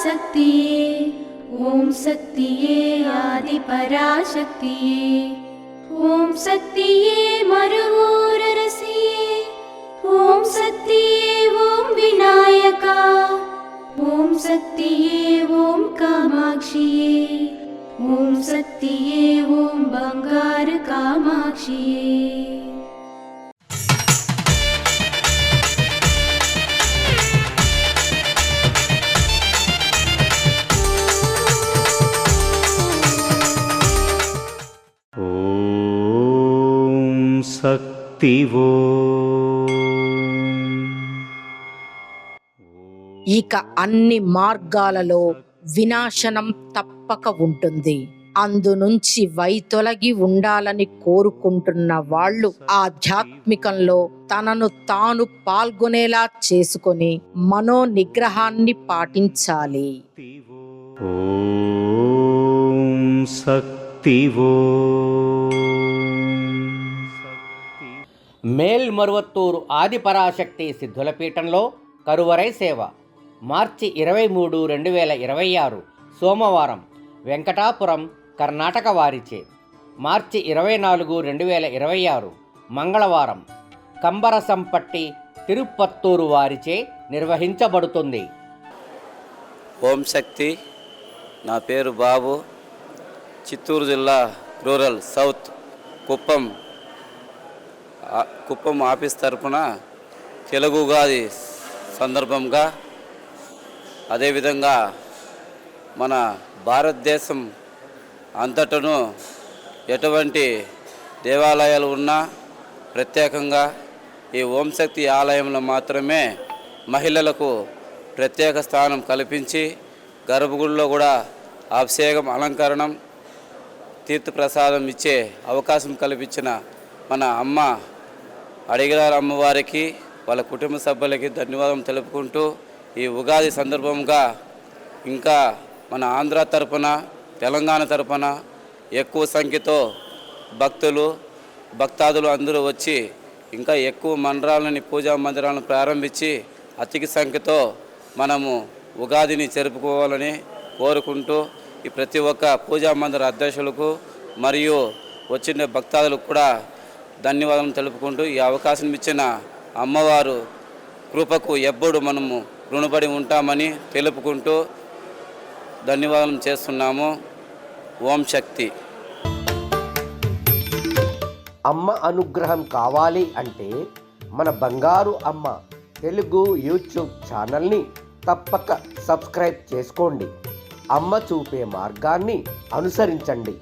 पराशक्तिये ॐ शक्तिये आदिपराशक्तिये ॐ शक्तिये मरुवोररसिये ॐ शक्तिये ॐ विनायका ॐ शक्तिये ॐ कामाक्षिये ॐ शक्तिये ॐ बंगार कामाक्षिये। శక్తివో ఇక అన్ని మార్గాలలో వినాశనం తప్పక ఉంటుంది. అందునుంచి వైతొలగి ఉండాలని కోరుకుంటున్న వాళ్ళు ఆధ్యాత్మికంలో తనను తాను పాల్గొనేలా చేసుకొని మనో నిగ్రహాన్ని పాటించాలి. ఓం శక్తివో. మేల్మరువత్తూరు ఆదిపరాశక్తి సిద్ధుల పీఠంలో కరువరై సేవ మార్చి 23, 2026 సోమవారం వెంకటాపురం కర్ణాటక వారిచే, మార్చి 24, 2026 మంగళవారం కంబరసంపట్టి తిరుపత్తూరు వారిచే నిర్వహించబడుతుంది. ఓం శక్తి. నా పేరు బాబు. చిత్తూరు జిల్లా రూరల్ సౌత్ కుప్పం ఆఫీస్ తరఫున తెలుగు ఉగాది సందర్భంగా, అదేవిధంగా మన భారతదేశం అంతటను ఎటువంటి దేవాలయాలు ఉన్నా ప్రత్యేకంగా ఈ ఓం శక్తి ఆలయంలో మాత్రమే మహిళలకు ప్రత్యేక స్థానం కల్పించి గర్భగుడిలో కూడా అభిషేకం, అలంకరణం, తీర్థప్రసాదం ఇచ్చే అవకాశం కల్పించిన మన అమ్మ అడిగిరాల అమ్మవారికి, వాళ్ళ కుటుంబ సభ్యులకి ధన్యవాదం తెలుపుకుంటూ, ఈ ఉగాది సందర్భంగా ఇంకా మన ఆంధ్ర తరపున, తెలంగాణ తరపున ఎక్కువ సంఖ్యతో భక్తాదులు అందరూ వచ్చి ఇంకా ఎక్కువ మందిరాలని, పూజా మందిరాలను ప్రారంభించి అధిక సంఖ్యతో మనము ఉగాదిని జరుపుకోవాలని కోరుకుంటూ, ఈ ప్రతి ఒక్క పూజా మందిర అధ్యక్షులకు మరియు వచ్చిన భక్తాదులకు కూడా ధన్యవాదాలు తెలుపుకుంటూ, ఈ అవకాశం ఇచ్చిన అమ్మవారు కృపకు ఎప్పుడు మనము రుణపడి ఉంటామని తెలుపుకుంటూ ధన్యవాదాలు చేస్తున్నాము. ఓం శక్తి. అమ్మ అనుగ్రహం కావాలి అంటే మన బంగారు అమ్మ తెలుగు యూట్యూబ్ ఛానల్ని తప్పక సబ్స్క్రైబ్ చేసుకోండి. అమ్మ చూపే మార్గాన్ని అనుసరించండి.